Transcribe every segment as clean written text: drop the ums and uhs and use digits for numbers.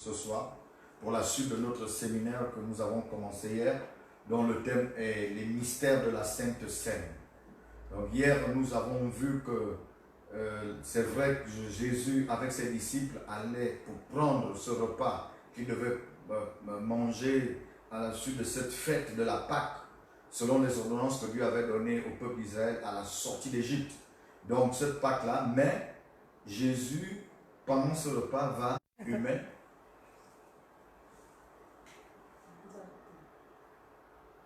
ce soir pour la suite de notre séminaire que nous avons commencé hier, dont le thème est les mystères de la Sainte Seine. Donc hier, nous avons vu que c'est vrai que Jésus, avec ses disciples, allait pour prendre ce repas qu'il devait manger à la suite de cette fête de la Pâque, selon les ordonnances que Dieu avait données au peuple d'Israël à la sortie d'Égypte. Donc cette Pâque-là, mais Jésus, pendant ce repas, va humain.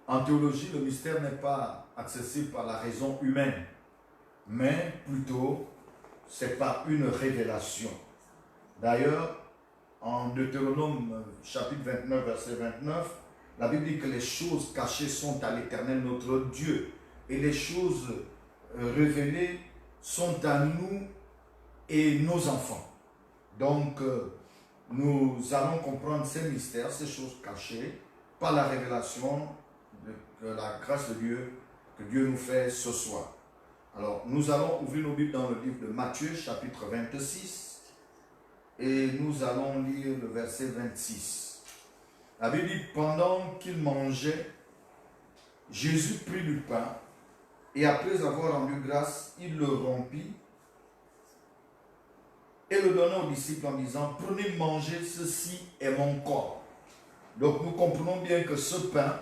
En théologie, le mystère n'est pas accessible par la raison humaine, mais plutôt c'est par une révélation. D'ailleurs, en Deutéronome chapitre 29, verset 29, la Bible dit que les choses cachées sont à l'Éternel notre Dieu et les choses révélées sont à nous et nos enfants. Donc, nous allons comprendre ces mystères, ces choses cachées, par la révélation de la grâce de Dieu que Dieu nous fait ce soir. Alors, nous allons ouvrir nos Bibles dans le livre de Matthieu, chapitre 26, et nous allons lire le verset 26. La Bible dit, pendant qu'il mangeait, Jésus prit du pain, et après avoir rendu grâce, il le rompit, et le donna aux disciples en disant, prenez, mangez, ceci est mon corps. Donc, nous comprenons bien que ce pain,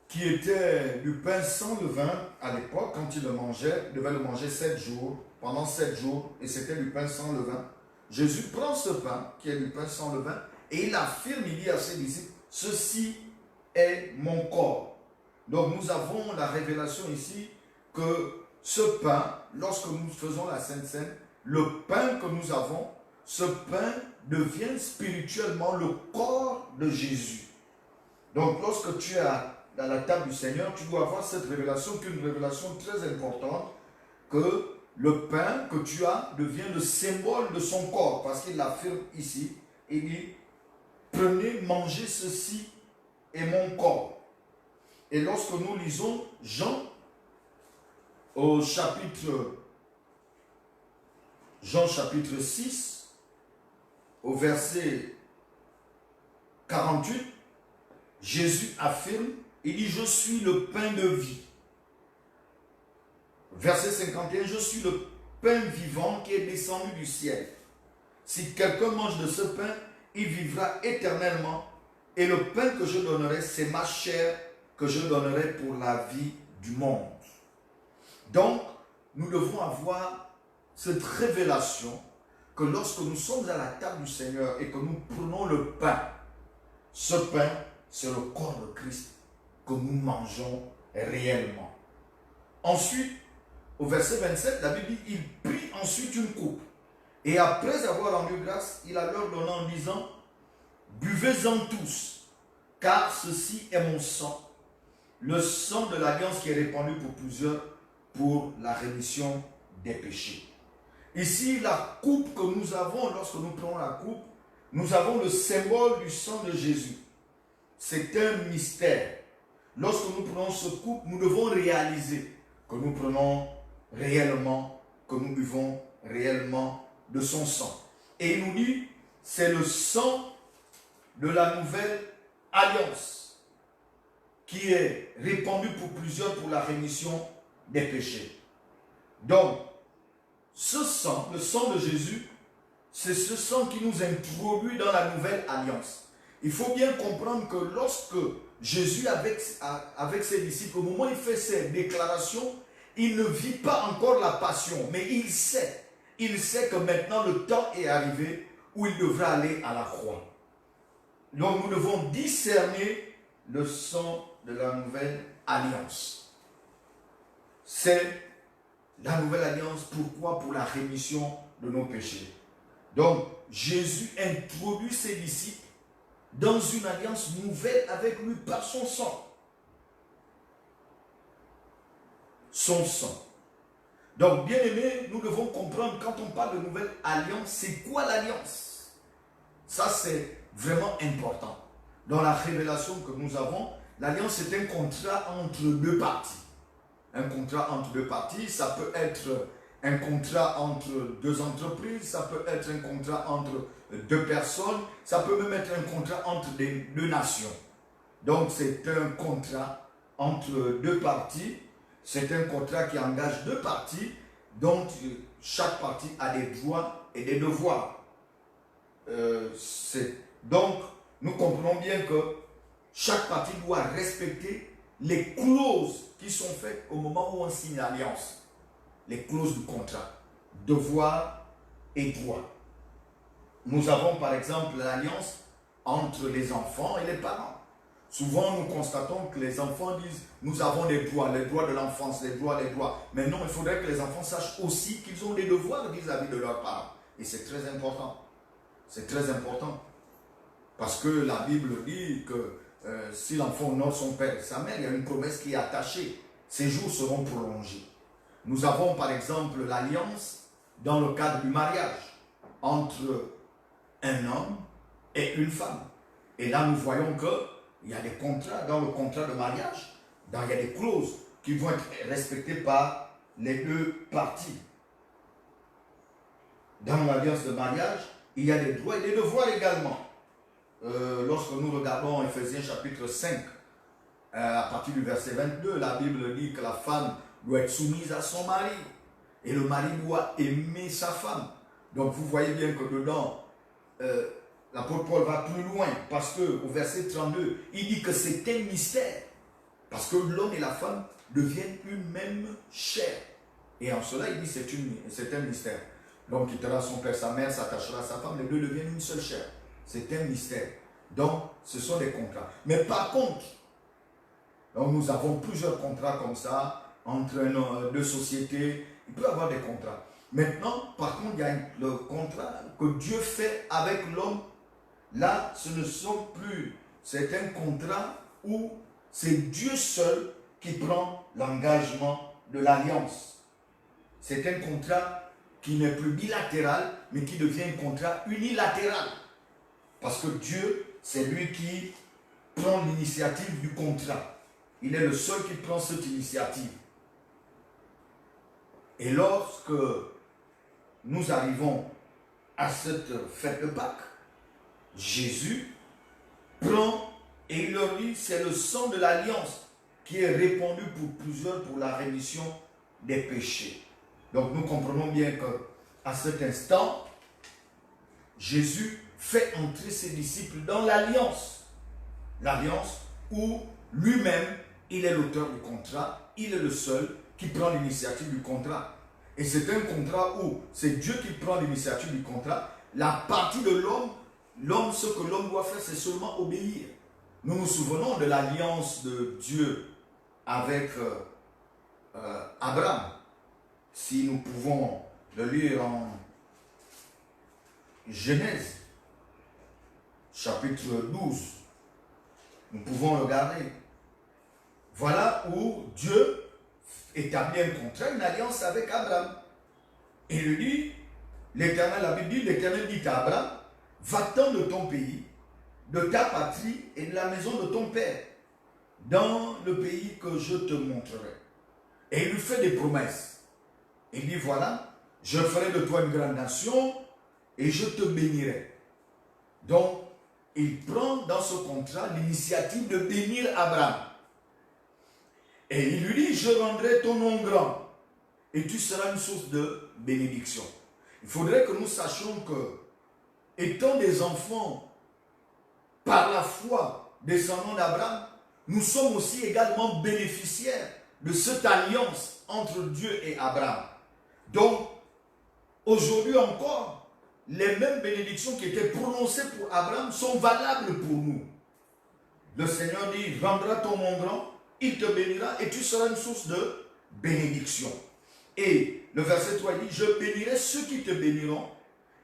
qui était du pain sans levain à l'époque, quand il le mangeait, il devait le manger 7 jours, pendant 7 jours, et c'était du pain sans levain. Jésus prend ce pain, qui est du pain sans levain, et il affirme, il dit à ses disciples, ceci est mon corps. Donc nous avons la révélation ici que ce pain, lorsque nous faisons la Sainte Seine, le pain que nous avons, ce pain devient spirituellement le corps de Jésus. Donc lorsque tu es dans la table du Seigneur, tu dois avoir cette révélation, qui est une révélation très importante, que le pain que tu as devient le symbole de son corps, parce qu'il l'affirme ici, il dit, prenez, mangez, ceci est mon corps. Et lorsque nous lisons Jean, au chapitre 6, au verset 48, Jésus affirme, il dit, je suis le pain de vie. Verset 51, je suis le pain vivant qui est descendu du ciel. Si quelqu'un mange de ce pain, il vivra éternellement. Et le pain que je donnerai, c'est ma chair que je donnerai pour la vie du monde. Donc, nous devons avoir cette révélation que lorsque nous sommes à la table du Seigneur et que nous prenons le pain, ce pain, c'est le corps de Christ que nous mangeons réellement. Ensuite, au verset 27, la Bible dit, il prit ensuite une coupe. Et après avoir rendu grâce, il a leur donné en disant, buvez-en tous, car ceci est mon sang, le sang de l'alliance qui est répandu pour plusieurs pour la rémission des péchés. Ici, la coupe que nous avons, lorsque nous prenons la coupe, nous avons le symbole du sang de Jésus. C'est un mystère. Lorsque nous prenons ce coupe, nous devons réaliser que nous prenons réellement, que nous buvons réellement de son sang. Et il nous dit, c'est le sang de la nouvelle alliance qui est répandu pour plusieurs pour la rémission des péchés. Donc, ce sang, le sang de Jésus, c'est ce sang qui nous introduit dans la nouvelle alliance. Il faut bien comprendre que lorsque Jésus, avec ses disciples, au moment où il fait ses déclarations, il ne vit pas encore la passion, mais il sait que maintenant le temps est arrivé où il devra aller à la croix. Donc nous devons discerner le sang de la nouvelle alliance. C'est la nouvelle alliance, pourquoi? Pour la rémission de nos péchés. Donc Jésus introduit ses disciples dans une alliance nouvelle avec lui par son sang. Son sang. Donc, bien aimé, nous devons comprendre, quand on parle de nouvelle alliance, c'est quoi l'alliance? Ça, c'est vraiment important. Dans la révélation que nous avons, l'alliance est un contrat entre deux parties. Un contrat entre deux parties, ça peut être un contrat entre deux entreprises, ça peut être un contrat entre deux personnes, ça peut même être un contrat entre deux nations. Donc c'est un contrat entre deux parties, c'est un contrat qui engage deux parties, dont chaque partie a des droits et des devoirs. Donc nous comprenons bien que chaque partie doit respecter les clauses qui sont faites au moment où on signe l'alliance. Les clauses du contrat, devoirs et droits. Nous avons par exemple l'alliance entre les enfants et les parents. Souvent nous constatons que les enfants disent nous avons les droits de l'enfance, les droits. Mais non, il faudrait que les enfants sachent aussi qu'ils ont des devoirs vis-à-vis de leurs parents. Et c'est très important. C'est très important. Parce que la Bible dit que si l'enfant honore son père et sa mère, il y a une promesse qui est attachée. Ces jours seront prolongés. Nous avons par exemple l'alliance dans le cadre du mariage entre un homme et une femme. Et là, nous voyons qu'il y a des contrats, dans le contrat de mariage, il y a des clauses qui vont être respectées par les deux parties. Dans l'alliance de mariage, il y a des droits et des devoirs également. Lorsque nous regardons Ephésiens chapitre 5, à partir du verset 22, la Bible dit que la femme doit être soumise à son mari et le mari doit aimer sa femme. Donc vous voyez bien que dedans, l'apôtre Paul va plus loin parce qu'au verset 32, il dit que c'est un mystère. Parce que l'homme et la femme deviennent une même chair. Et en cela, il dit que c'est un mystère. L'homme quittera son père, sa mère, s'attachera à sa femme, les deux deviennent une seule chair. C'est un mystère. Donc, ce sont des contrats. Mais par contre, donc nous avons plusieurs contrats comme ça, entre deux sociétés. Il peut y avoir des contrats. Maintenant, par contre, il y a le contrat que Dieu fait avec l'homme. Là, ce ne sont plus. C'est un contrat où c'est Dieu seul qui prend l'engagement de l'alliance. C'est un contrat qui n'est plus bilatéral, mais qui devient un contrat unilatéral. Parce que Dieu, c'est lui qui prend l'initiative du contrat. Il est le seul qui prend cette initiative. Et lorsque nous arrivons à cette fête de Pâques, Jésus prend et il leur dit, c'est le sang de l'alliance qui est répandu pour plusieurs pour la rémission des péchés. Donc nous comprenons bien qu'à cet instant, Jésus fait entrer ses disciples dans l'alliance. L'alliance où lui-même, il est l'auteur du contrat, il est le seul qui prend l'initiative du contrat. Et c'est un contrat où c'est Dieu qui prend l'initiative du contrat. La partie de l'homme, ce que l'homme doit faire, c'est seulement obéir. Nous nous souvenons de l'alliance de Dieu avec Abraham. Si nous pouvons le lire en Genèse, chapitre 12, nous pouvons regarder. Voilà où Dieu établit un contrat, une alliance avec Abraham. Il lui dit, l'Éternel, la Bible dit, l'Éternel dit à Abraham, va-t'en de ton pays, de ta patrie et de la maison de ton père, dans le pays que je te montrerai. Et il lui fait des promesses. Il dit, voilà, je ferai de toi une grande nation et je te bénirai. Donc, il prend dans ce contrat l'initiative de bénir Abraham. Et il lui dit, je rendrai ton nom grand et tu seras une source de bénédiction. Il faudrait que nous sachions que, étant des enfants par la foi descendants d'Abraham, nous sommes aussi également bénéficiaires de cette alliance entre Dieu et Abraham. Donc, aujourd'hui encore, les mêmes bénédictions qui étaient prononcées pour Abraham sont valables pour nous. Le Seigneur dit, rendra ton nom grand, il te bénira et tu seras une source de bénédiction. Et le verset 3 dit, je bénirai ceux qui te béniront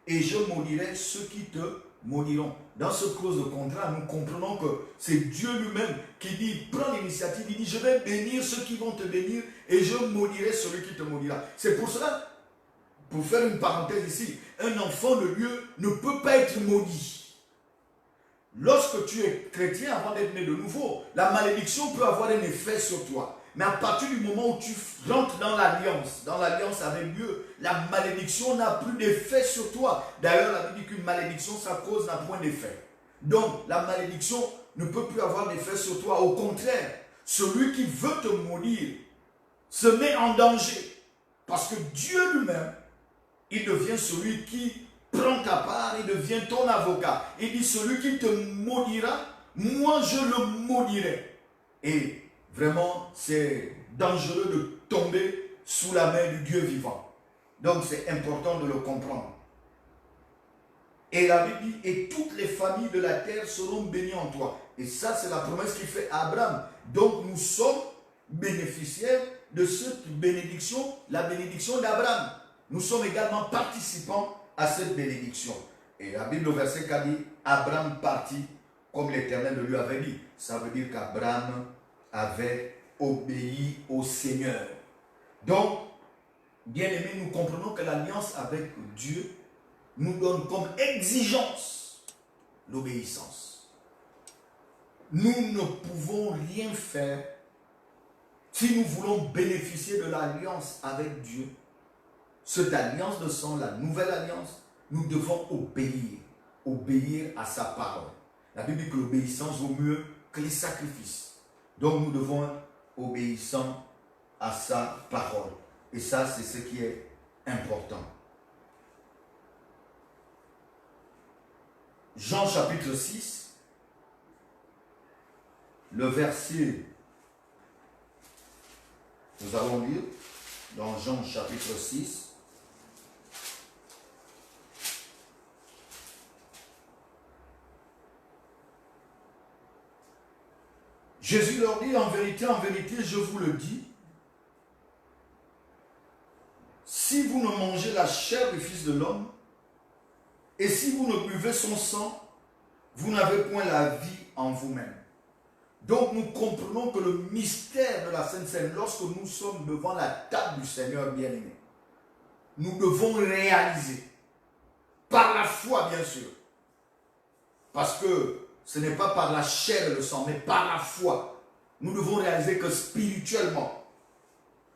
et je maudirai ceux qui te maudiront. Dans ce clause de contrat, nous comprenons que c'est Dieu lui-même qui dit, prends l'initiative, il dit, je vais bénir ceux qui vont te bénir et je maudirai celui qui te maudira. C'est pour cela, pour faire une parenthèse ici, un enfant de Dieu ne peut pas être maudit. Lorsque tu es chrétien avant d'être né de nouveau, la malédiction peut avoir un effet sur toi. Mais à partir du moment où tu rentres dans l'alliance avec Dieu, la malédiction n'a plus d'effet sur toi. D'ailleurs, la Bible dit qu'une malédiction, sa cause n'a point d'effet. Donc, la malédiction ne peut plus avoir d'effet sur toi. Au contraire, celui qui veut te maudire se met en danger. Parce que Dieu lui-même, il devient celui qui prend ta part, il devient ton avocat. Il dit, celui qui te maudira, moi je le maudirai. Et vraiment, c'est dangereux de tomber sous la main du Dieu vivant. Donc c'est important de le comprendre. Et la Bible dit, et toutes les familles de la terre seront bénies en toi. Et ça, c'est la promesse qu'il fait à Abraham. Donc nous sommes bénéficiaires de cette bénédiction, la bénédiction d'Abraham. Nous sommes également participants à cette bénédiction. Et la Bible, au verset 4 dit, Abraham partit comme l'Éternel le lui avait dit. Ça veut dire qu'Abraham avait obéi au Seigneur. Donc, bien aimés, nous comprenons que l'alliance avec Dieu nous donne comme exigence l'obéissance. Nous ne pouvons rien faire si nous voulons bénéficier de l'alliance avec Dieu. Cette alliance de sang, la nouvelle alliance, nous devons obéir à sa parole. La Bible dit que l'obéissance vaut mieux que les sacrifices. Donc nous devons être obéissants à sa parole. Et ça, c'est ce qui est important. Jean chapitre 6, le verset, nous allons lire dans Jean chapitre 6, Jésus leur dit, en vérité, je vous le dis, si vous ne mangez la chair du Fils de l'homme, et si vous ne buvez son sang, vous n'avez point la vie en vous-même. Donc nous comprenons que le mystère de la Sainte Seine, lorsque nous sommes devant la table du Seigneur bien-aimé, nous devons réaliser, par la foi bien sûr, parce que ce n'est pas par la chair et le sang, mais par la foi. Nous devons réaliser que spirituellement,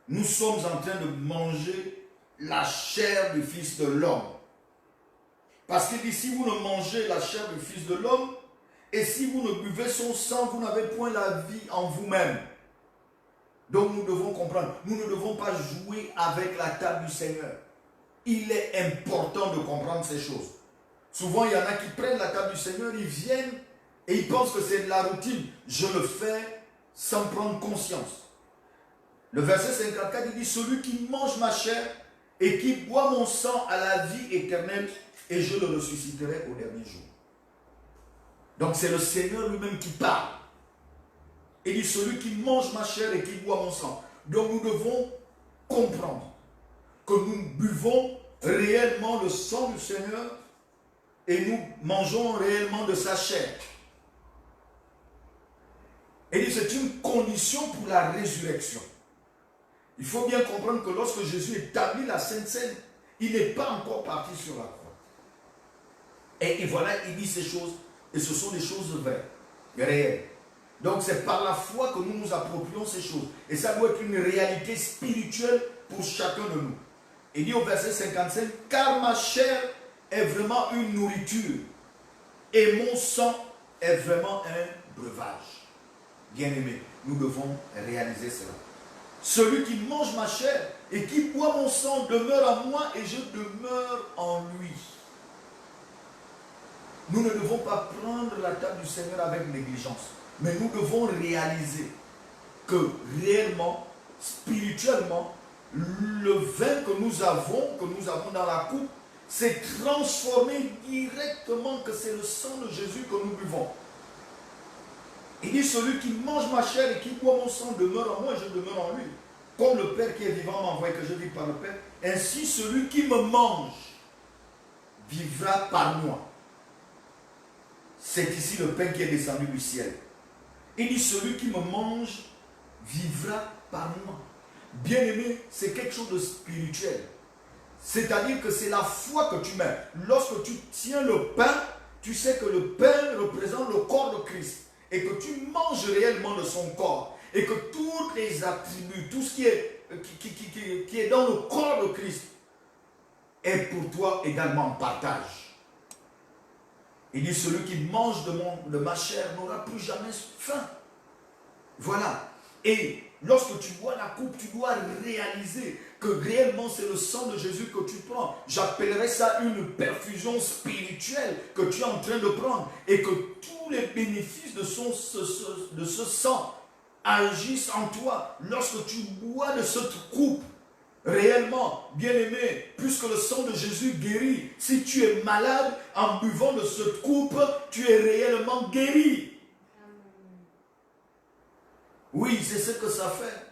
nous sommes en train de manger la chair du Fils de l'homme. Parce qu'il dit, si vous ne mangez la chair du Fils de l'homme, et si vous ne buvez son sang, vous n'avez point la vie en vous-même. Donc nous devons comprendre, nous ne devons pas jouer avec la table du Seigneur. Il est important de comprendre ces choses. Souvent, il y en a qui prennent la table du Seigneur, ils viennent et ils pensent que c'est de la routine. Je le fais sans prendre conscience. Le verset 54, il dit, celui qui mange ma chair et qui boit mon sang à la vie éternelle, et je le ressusciterai au dernier jour. Donc c'est le Seigneur lui-même qui parle. Il dit, celui qui mange ma chair et qui boit mon sang. Donc nous devons comprendre que nous buvons réellement le sang du Seigneur et nous mangeons réellement de sa chair. Il dit, c'est une condition pour la résurrection. Il faut bien comprendre que lorsque Jésus établit la Sainte Seine, il n'est pas encore parti sur la croix. Et voilà, il dit ces choses, et ce sont des choses vraies, réelles. Donc c'est par la foi que nous nous approprions ces choses. Et ça doit être une réalité spirituelle pour chacun de nous. Il dit au verset 55, car ma chair est vraiment une nourriture, et mon sang est vraiment un breuvage. Bien-aimés, nous devons réaliser cela. Celui qui mange ma chair et qui boit mon sang demeure en moi et je demeure en lui. Nous ne devons pas prendre la table du Seigneur avec négligence, mais nous devons réaliser que réellement, spirituellement, le vin que nous avons dans la coupe, s'est transformé directement, que c'est le sang de Jésus que nous buvons. Il dit, celui qui mange ma chair et qui boit mon sang demeure en moi et je demeure en lui. Comme le Père qui est vivant m'a envoyé, que je vis par le Père, ainsi celui qui me mange vivra par moi. C'est ici le pain qui est descendu du ciel. Il dit, celui qui me mange vivra par moi. Bien-aimé, c'est quelque chose de spirituel. C'est-à-dire que c'est la foi que tu mets. Lorsque tu tiens le pain, tu sais que le pain représente le corps de Christ. Et que tu manges réellement de son corps. et que tous les attributs, tout ce qui est dans le corps de Christ est pour toi également en partage. Il dit, celui qui mange de ma chair n'aura plus jamais faim. Voilà. Et lorsque tu bois la coupe, tu dois réaliser que réellement c'est le sang de Jésus que tu prends. J'appellerais ça une perfusion spirituelle que tu es en train de prendre. Et que tous les bénéfices de ce sang agissent en toi. Lorsque tu bois de cette coupe, réellement, bien-aimé, puisque le sang de Jésus guérit, si tu es malade, en buvant de cette coupe, tu es réellement guéri. Oui, c'est ce que ça fait.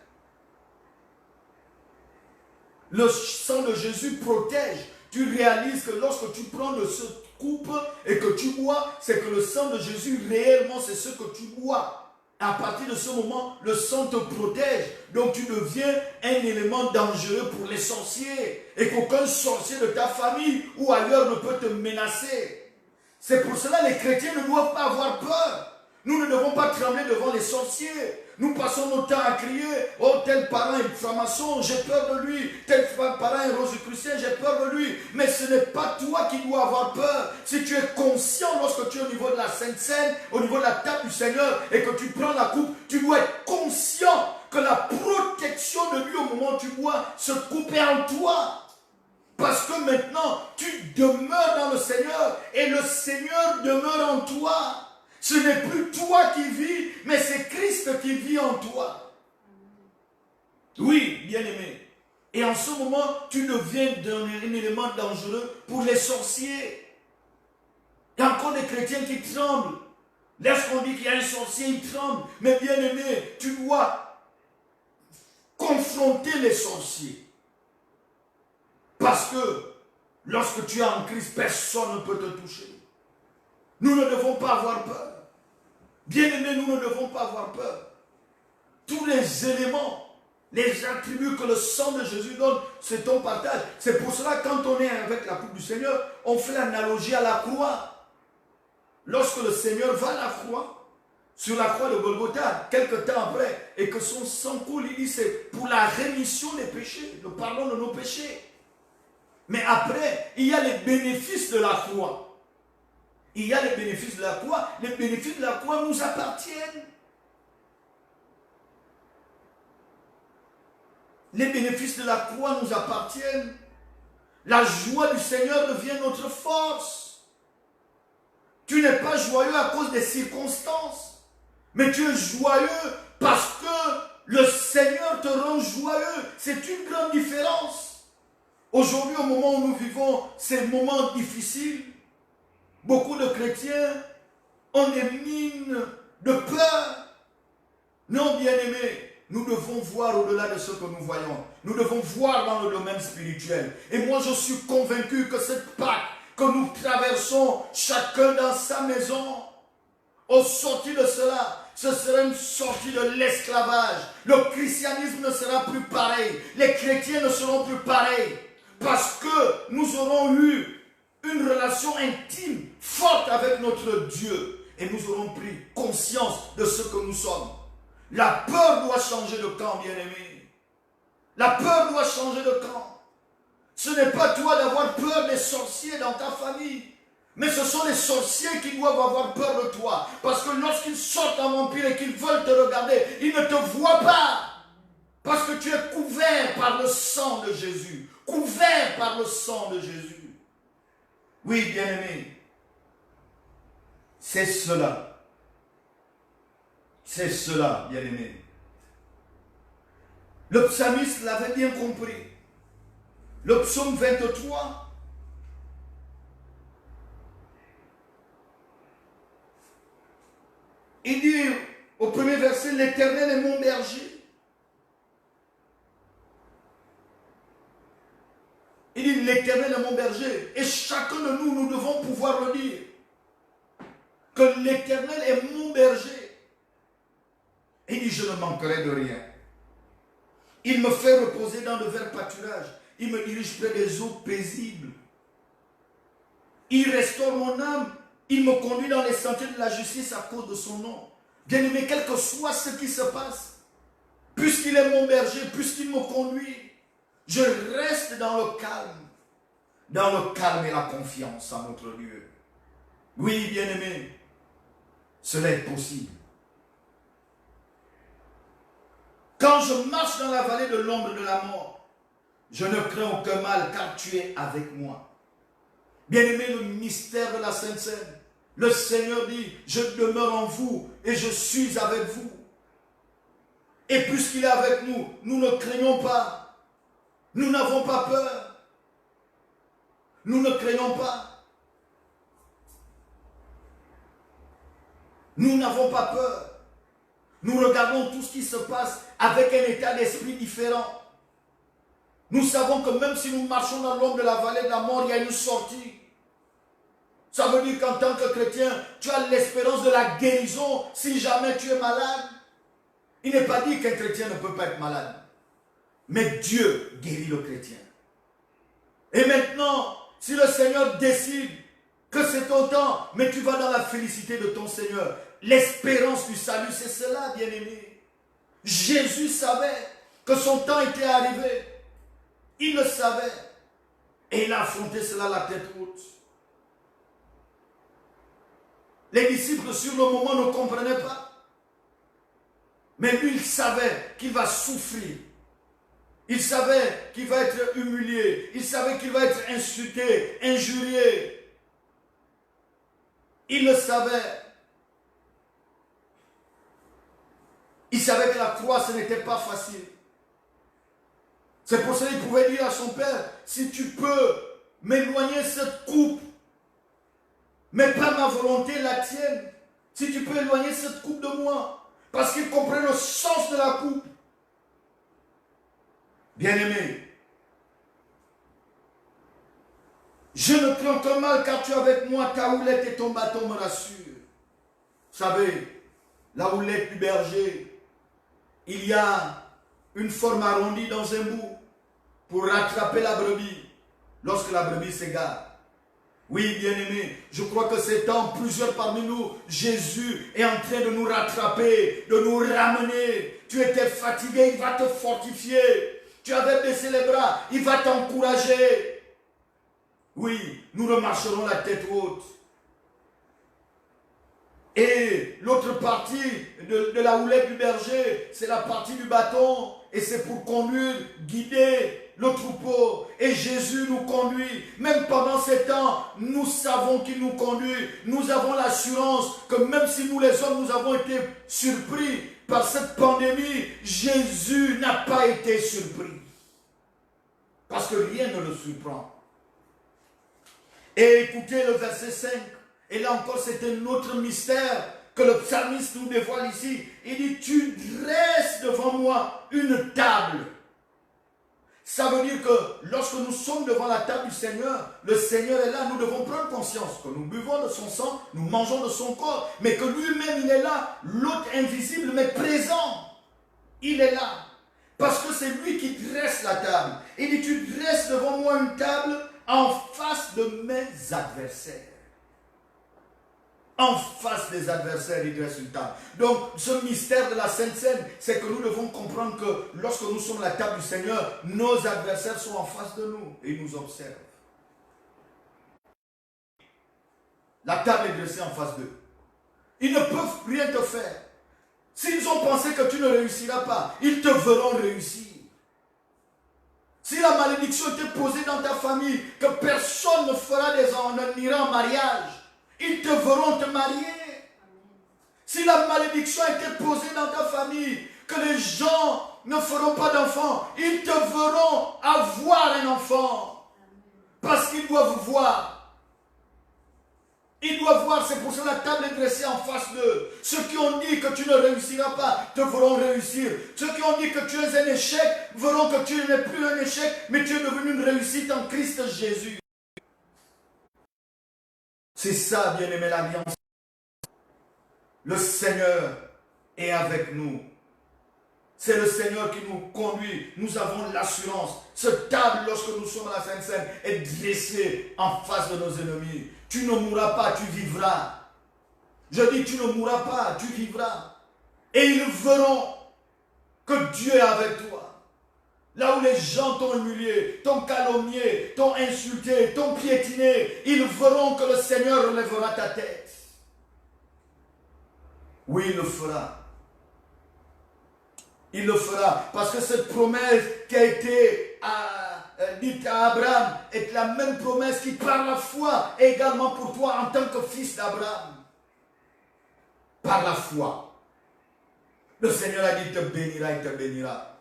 Le sang de Jésus protège. Tu réalises que lorsque tu prends de cette coupe et que tu bois, c'est que le sang de Jésus, réellement, c'est ce que tu bois. À partir de ce moment, le sang te protège. Donc tu deviens un élément dangereux pour les sorciers. Et qu'aucun sorcier de ta famille ou ailleurs ne peut te menacer. C'est pour cela que les chrétiens ne doivent pas avoir peur. Nous ne devons pas trembler devant les sorciers. Nous passons notre temps à crier, oh tel parent est franc-maçon, j'ai peur de lui. Tel parent est rosicrucien, j'ai peur de lui. Mais ce n'est pas toi qui dois avoir peur. Si tu es conscient lorsque tu es au niveau de la Sainte Seine, au niveau de la table du Seigneur, et que tu prends la coupe, tu dois être conscient que la protection de lui au moment où tu bois se coupe en toi. Parce que maintenant, tu demeures dans le Seigneur et le Seigneur demeure en toi. Ce n'est plus toi qui vis, mais c'est Christ qui vit en toi. Oui, bien-aimé. Et en ce moment, tu deviens un élément dangereux pour les sorciers. Il y a encore des chrétiens qui tremblent. Lorsqu'on dit qu'il y a un sorcier, il tremble. Mais bien-aimé, tu dois confronter les sorciers. Parce que lorsque tu es en Christ, personne ne peut te toucher. Nous ne devons pas avoir peur. Bien-aimés, nous ne devons pas avoir peur. Tous les éléments, les attributs que le sang de Jésus donne, c'est ton partage. C'est pour cela que quand on est avec la coupe du Seigneur, on fait l'analogie à la croix. Lorsque le Seigneur va à la croix, sur la croix de Golgotha, quelque temps après, et que son sang coule, il dit c'est pour la rémission des péchés, le pardon de nos péchés. Mais après, il y a les bénéfices de la croix. Il y a les bénéfices de la croix. Les bénéfices de la croix nous appartiennent. Les bénéfices de la croix nous appartiennent. La joie du Seigneur devient notre force. Tu n'es pas joyeux à cause des circonstances, mais tu es joyeux parce que le Seigneur te rend joyeux. C'est une grande différence. Aujourd'hui, au moment où nous vivons ces moments difficiles, beaucoup de chrétiens ont des mines de peur. Non, bien-aimés, nous devons voir au-delà de ce que nous voyons. Nous devons voir dans le domaine spirituel. Et moi, je suis convaincu que cette Pâque que nous traversons, chacun dans sa maison, au sorti de cela, ce sera une sortie de l'esclavage. Le christianisme ne sera plus pareil. Les chrétiens ne seront plus pareils. Parce que nous aurons eu une relation intime, forte avec notre Dieu. Et nous aurons pris conscience de ce que nous sommes. La peur doit changer de camp, bien-aimé. La peur doit changer de camp. Ce n'est pas toi d'avoir peur des sorciers dans ta famille. Mais ce sont les sorciers qui doivent avoir peur de toi. Parce que lorsqu'ils sortent en vampire et qu'ils veulent te regarder, ils ne te voient pas. Parce que tu es couvert par le sang de Jésus. Couvert par le sang de Jésus. Oui, bien-aimé. C'est cela. C'est cela, bien-aimé. Le psalmiste l'avait bien compris. Le psaume 23. Il dit au premier verset, l'Éternel est mon berger. Il dit, l'Éternel est mon berger. Et chacun de nous, nous devons pouvoir le dire. Que l'Éternel est mon berger. Il dit, je ne manquerai de rien. Il me fait reposer dans de verts pâturages. Il me dirige près des eaux paisibles. Il restaure mon âme. Il me conduit dans les sentiers de la justice à cause de son nom. Bien-aimé, quel que soit ce qui se passe, puisqu'il est mon berger, puisqu'il me conduit, je reste dans le calme et la confiance en notre Dieu. Oui, bien-aimé, cela est possible. Quand je marche dans la vallée de l'ombre de la mort, je ne crains aucun mal car tu es avec moi. Bien-aimé, le mystère de la Sainte Seine, le Seigneur dit, je demeure en vous et je suis avec vous. Et puisqu'il est avec nous, nous ne craignons pas. Nous n'avons pas peur. Nous ne craignons pas. Nous n'avons pas peur. Nous regardons tout ce qui se passe avec un état d'esprit différent. Nous savons que même si nous marchons dans l'ombre de la vallée de la mort, il y a une sortie. Ça veut dire qu'en tant que chrétien, tu as l'espérance de la guérison si jamais tu es malade. Il n'est pas dit qu'un chrétien ne peut pas être malade. Mais Dieu guérit le chrétien. Et maintenant, si le Seigneur décide que c'est ton temps, mais tu vas dans la félicité de ton Seigneur, l'espérance du salut, c'est cela, bien-aimé. Jésus savait que son temps était arrivé. Il le savait. Et il a affronté cela la tête haute. Les disciples, sur le moment, ne comprenaient pas. Mais lui, il savait qu'il va souffrir. Il savait qu'il va être humilié. Il savait qu'il va être insulté, injurié. Il le savait. Il savait que la croix, ce n'était pas facile. C'est pour cela qu'il pouvait dire à son père, si tu peux m'éloigner cette coupe, mais pas ma volonté, la tienne. Si tu peux éloigner cette coupe de moi. Parce qu'il comprenait le sens de la coupe. Bien-aimé, je ne crains aucun mal car tu es avec moi, ta houlette et ton bâton me rassurent. Vous savez, la houlette du berger, il y a une forme arrondie dans un bout pour rattraper la brebis lorsque la brebis s'égare. Oui, bien-aimé, je crois que ces temps, plusieurs parmi nous, Jésus est en train de nous rattraper, de nous ramener. Tu étais fatigué, il va te fortifier. Tu avais baissé les bras, il va t'encourager. Oui, nous remarcherons la tête haute. Et l'autre partie de la houlette du berger, c'est la partie du bâton. Et c'est pour conduire, guider le troupeau. Et Jésus nous conduit. Même pendant ces temps, nous savons qu'il nous conduit. Nous avons l'assurance que même si nous les hommes, nous avons été surpris par cette pandémie, Jésus n'a pas été surpris. Parce que rien ne le surprend. Et écoutez le verset 5. Et là encore, c'est un autre mystère que le psalmiste nous dévoile ici. Il dit, tu dresses devant moi une table. Ça veut dire que lorsque nous sommes devant la table du Seigneur, le Seigneur est là, nous devons prendre conscience que nous buvons de son sang, nous mangeons de son corps, mais que lui-même il est là, l'autre invisible mais présent. Il est là. Parce que c'est lui qui dresse la table. Il dit, tu dresses devant moi une table en face de mes adversaires. En face des adversaires, il dresse une table. Donc, ce mystère de la Sainte Seine, c'est que nous devons comprendre que lorsque nous sommes à la table du Seigneur, nos adversaires sont en face de nous et ils nous observent. La table est dressée en face d'eux. Ils ne peuvent rien te faire. S'ils ont pensé que tu ne réussiras pas, ils te verront réussir. Si la malédiction était posée dans ta famille, que personne ne fera des enfants, n'ira en mariage, ils te verront te marier. Si la malédiction a été posée dans ta famille, que les gens ne feront pas d'enfants, ils te verront avoir un enfant. Parce qu'ils doivent voir. Ils doivent voir, c'est pour ça que la table est dressée en face d'eux. Ceux qui ont dit que tu ne réussiras pas, te verront réussir. Ceux qui ont dit que tu es un échec, verront que tu n'es plus un échec, mais tu es devenu une réussite en Christ Jésus. C'est ça, bien-aimé, l'alliance. Le Seigneur est avec nous. C'est le Seigneur qui nous conduit. Nous avons l'assurance. Cette table, lorsque nous sommes à la Sainte Seine, est dressée en face de nos ennemis. Tu ne mourras pas, tu vivras. Je dis, tu ne mourras pas, tu vivras. Et ils verront. que Dieu est avec toi. Là où les gens t'ont humilié, t'ont calomnié, t'ont insulté, t'ont piétiné, ils verront que le Seigneur relèvera ta tête. Oui, il le fera. Il le fera. Parce que cette promesse qui a été dite à Abraham est la même promesse qui, par la foi, est également pour toi en tant que fils d'Abraham. Par la foi. Le Seigneur a dit, il te bénira, il te bénira.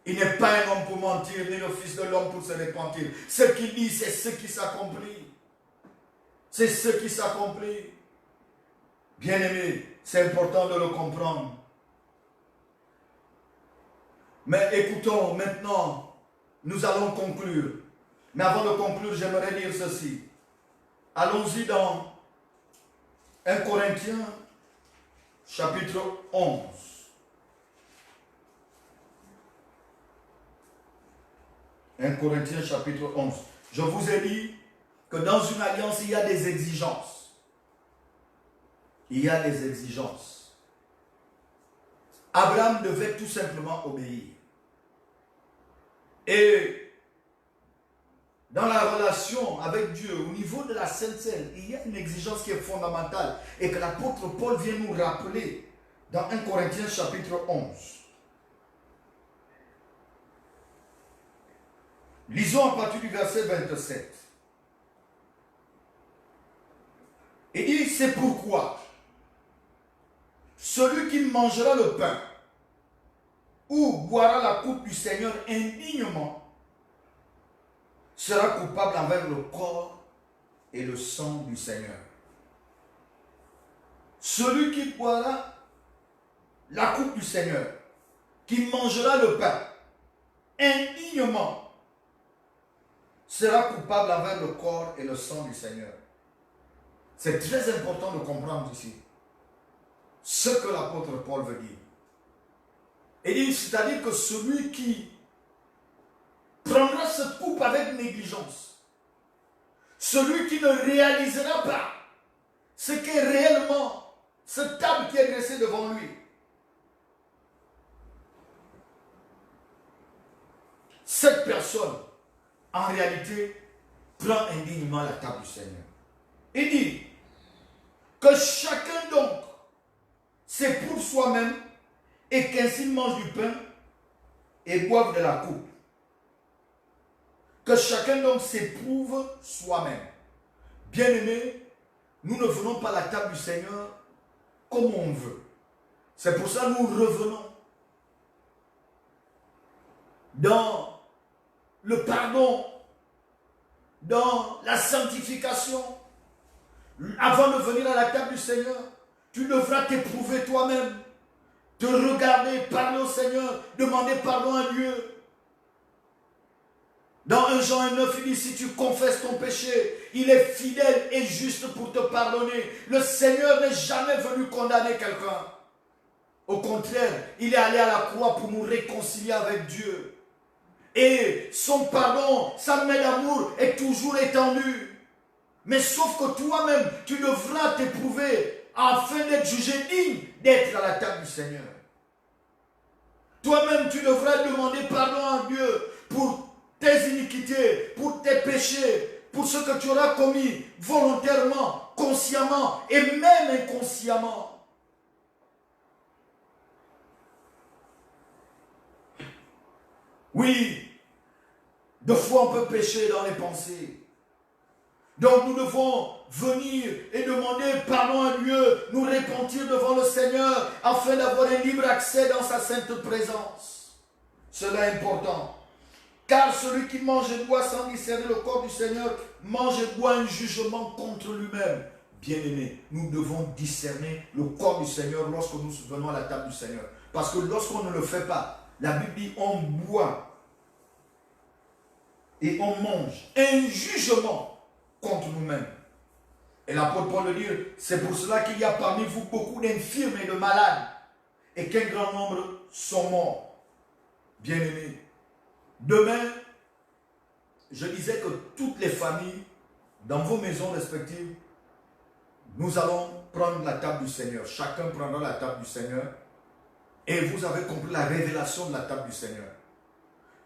Il n'est pas un homme pour mentir, ni le fils de l'homme pour se repentir. Ce qu'il dit, c'est ce qui s'accomplit. C'est ce qui s'accomplit. Bien-aimé, c'est important de le comprendre. Mais écoutons, maintenant, nous allons conclure. Mais avant de conclure, j'aimerais dire ceci. Allons-y dans 1 Corinthiens, chapitre 11. 1 Corinthiens, chapitre 11. Je vous ai dit que dans une alliance, il y a des exigences. Il y a des exigences. Abraham devait tout simplement obéir. Et dans la relation avec Dieu, au niveau de la Sainte Seine, il y a une exigence qui est fondamentale et que l'apôtre Paul vient nous rappeler dans 1 Corinthiens chapitre 11. Lisons à partir du verset 27. Il dit, c'est pourquoi celui qui mangera le pain ou boira la coupe du Seigneur indignement sera coupable envers le corps et le sang du Seigneur. Celui qui boira la coupe du Seigneur, qui mangera le pain indignement, sera coupable envers le corps et le sang du Seigneur. C'est très important de comprendre ici ce que l'apôtre Paul veut dire. Il dit, c'est-à-dire que celui qui prendra cette coupe avec négligence, celui qui ne réalisera pas ce qu'est réellement cette table qui est dressée devant lui, cette personne, en réalité, prend indignement la table du Seigneur. Il dit que chacun donc s'éprouve soi-même et qu'ainsi mange du pain et boive de la coupe. Que chacun donc s'éprouve soi-même. Bien-aimés, nous ne venons pas à la table du Seigneur comme on veut. C'est pour ça que nous revenons dans le pardon, dans la sanctification. Avant de venir à la table du Seigneur, tu devras t'éprouver toi-même, te regarder, parler au Seigneur, demander pardon à Dieu. Dans 1 Jean 1,9, il dit, si tu confesses ton péché, il est fidèle et juste pour te pardonner. Le Seigneur n'est jamais venu condamner quelqu'un. Au contraire, il est allé à la croix pour nous réconcilier avec Dieu. Et son pardon, sa main d'amour est toujours étendue. Mais sauf que toi-même, tu devras t'éprouver afin d'être jugé digne d'être à la table du Seigneur. Toi-même, tu devras demander pardon à Dieu pour tes iniquités, pour tes péchés, pour ce que tu auras commis volontairement, consciemment et même inconsciemment. Oui, deux fois on peut pécher dans les pensées. Donc nous devons venir et demander pardon à Dieu, nous repentir devant le Seigneur afin d'avoir un libre accès dans sa sainte présence. Cela est important. Car celui qui mange et boit sans discerner le corps du Seigneur mange et boit un jugement contre lui-même. Bien-aimés, nous devons discerner le corps du Seigneur lorsque nous venons à la table du Seigneur. Parce que lorsqu'on ne le fait pas, la Bible dit on boit et on mange un jugement contre nous-mêmes. Et l'apôtre Paul le dit, c'est pour cela qu'il y a parmi vous beaucoup d'infirmes et de malades, et qu'un grand nombre sont morts. Bien-aimés, demain, je disais que toutes les familles, dans vos maisons respectives, nous allons prendre la table du Seigneur. Chacun prendra la table du Seigneur. Et vous avez compris la révélation de la table du Seigneur.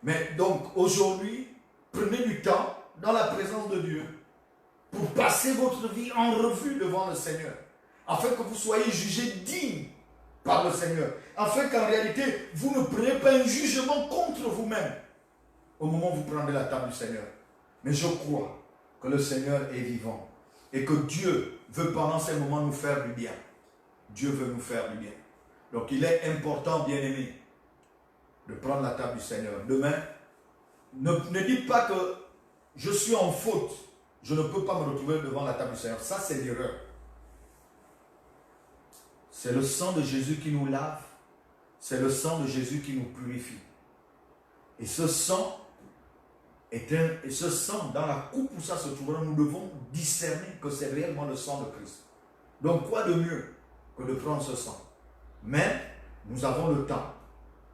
Mais donc, aujourd'hui, prenez du temps dans la présence de Dieu pour passer votre vie en revue devant le Seigneur, afin que vous soyez jugés dignes par le Seigneur, afin qu'en réalité, vous ne preniez pas un jugement contre vous-même au moment où vous prendrez la table du Seigneur. Mais je crois que le Seigneur est vivant et que Dieu veut pendant ces moments nous faire du bien. Dieu veut nous faire du bien. Donc il est important, bien-aimé, de prendre la table du Seigneur. Demain, ne dites pas que je suis en faute, je ne peux pas me retrouver devant la table du Seigneur. Ça, c'est l'erreur. C'est le sang de Jésus qui nous lave. C'est le sang de Jésus qui nous purifie. Et ce sang, dans la coupe où ça se trouvera, nous devons discerner que c'est réellement le sang de Christ. Donc, quoi de mieux que de prendre ce sang? Mais nous avons le temps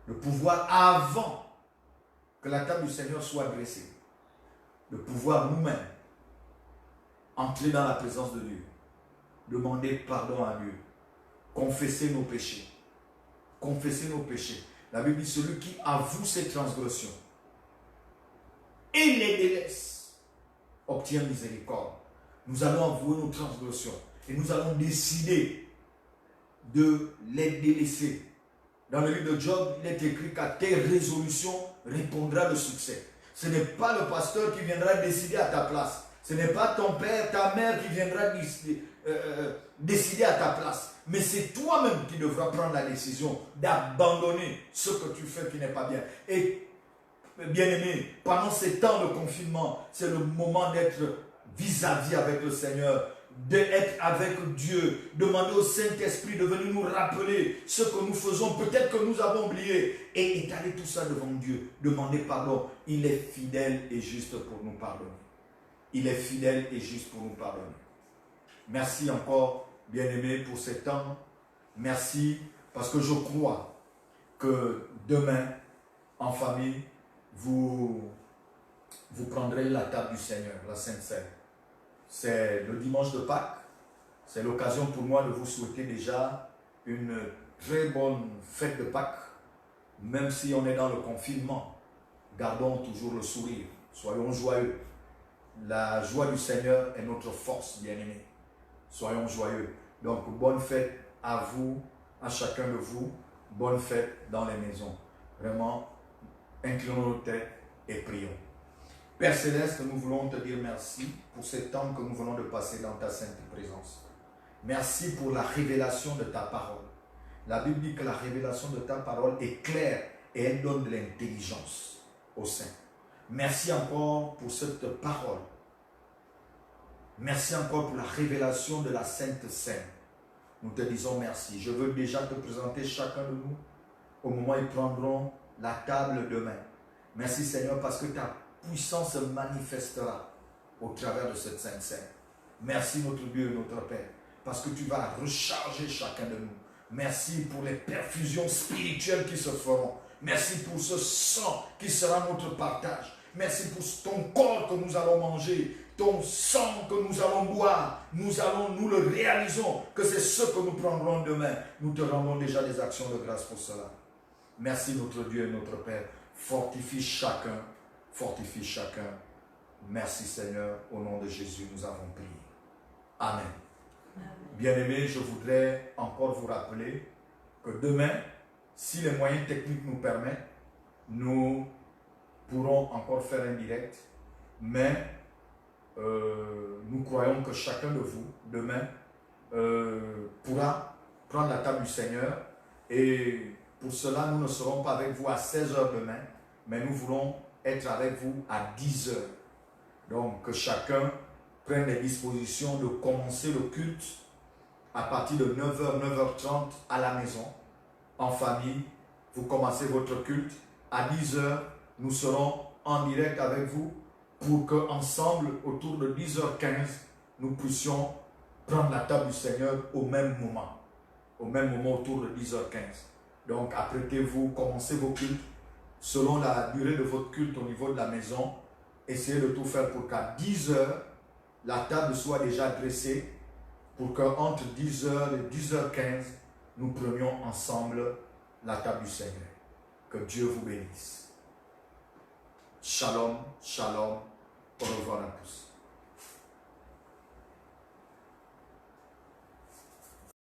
de pouvoir, avant que la table du Seigneur soit dressée, de pouvoir nous-mêmes entrer dans la présence de Dieu, demander pardon à Dieu, confesser nos péchés. Confesser nos péchés. La Bible dit, celui qui avoue ses transgressions et les délaisse obtient miséricorde. Nous allons avouer nos transgressions et nous allons décider de les délaisser. Dans le livre de Job, il est écrit qu'à tes résolutions répondra le succès. Ce n'est pas le pasteur qui viendra décider à ta place. Ce n'est pas ton père, ta mère qui viendra décider à ta place. Mais c'est toi-même qui devras prendre la décision d'abandonner ce que tu fais qui n'est pas bien. Et bien-aimé, pendant ces temps de confinement, c'est le moment d'être vis-à-vis avec le Seigneur, d'être avec Dieu, demander au Saint-Esprit de venir nous rappeler ce que nous faisons, peut-être que nous avons oublié, et étaler tout ça devant Dieu, demander pardon. Il est fidèle et juste pour nous pardonner. Il est fidèle et juste pour nous pardonner. Merci encore, bien-aimé, pour ces temps. Merci, parce que je crois que demain, en famille, vous prendrez la table du Seigneur, la Sainte Seine. C'est le dimanche de Pâques. C'est l'occasion pour moi de vous souhaiter déjà une très bonne fête de Pâques. Même si on est dans le confinement, gardons toujours le sourire. Soyons joyeux. La joie du Seigneur est notre force, bien-aimés. Soyons joyeux. Donc, bonne fête à vous, à chacun de vous. Bonne fête dans les maisons. Vraiment, inclinons nos têtes et prions. Père Céleste, nous voulons te dire merci pour ce temps que nous venons de passer dans ta sainte présence. Merci pour la révélation de ta parole. La Bible dit que la révélation de ta parole est claire et elle donne de l'intelligence aux saints. Merci encore pour cette parole. Merci encore pour la révélation de la Sainte Seine. Nous te disons merci. Je veux déjà te présenter chacun de nous au moment où ils prendront la table demain. Merci Seigneur parce que ta puissance se manifestera au travers de cette Sainte Seine. Merci notre Dieu et notre Père parce que tu vas recharger chacun de nous. Merci pour les perfusions spirituelles qui se feront. Merci pour ce sang qui sera notre partage. Merci pour ton corps que nous allons manger, ton sang que nous allons boire. Nous le réalisons que c'est ce que nous prendrons demain. Nous te rendons déjà des actions de grâce pour cela. Merci notre Dieu et notre Père. Fortifie chacun. Fortifie chacun. Merci Seigneur. Au nom de Jésus, nous avons prié. Amen. Bien-aimés, je voudrais encore vous rappeler que demain, si les moyens techniques nous permettent, nous pourrons encore faire un direct, mais nous croyons que chacun de vous, demain, pourra prendre la table du Seigneur, et pour cela, nous ne serons pas avec vous à 16h demain, mais nous voulons être avec vous à 10h. Donc, que chacun prenne les dispositions de commencer le culte à partir de 9h, 9h30 à la maison, en famille. Vous commencez votre culte. À 10h, nous serons en direct avec vous pour qu'ensemble, autour de 10h15, nous puissions prendre la table du Seigneur au même moment. Au même moment, autour de 10h15. Donc, apprêtez-vous, commencez vos cultes. Selon la durée de votre culte au niveau de la maison, essayez de tout faire pour qu'à 10h, la table soit déjà dressée pour qu'entre 10h et 10h15, nous prenions ensemble la table du Seigneur. Que Dieu vous bénisse. Shalom, shalom. Au revoir à tous.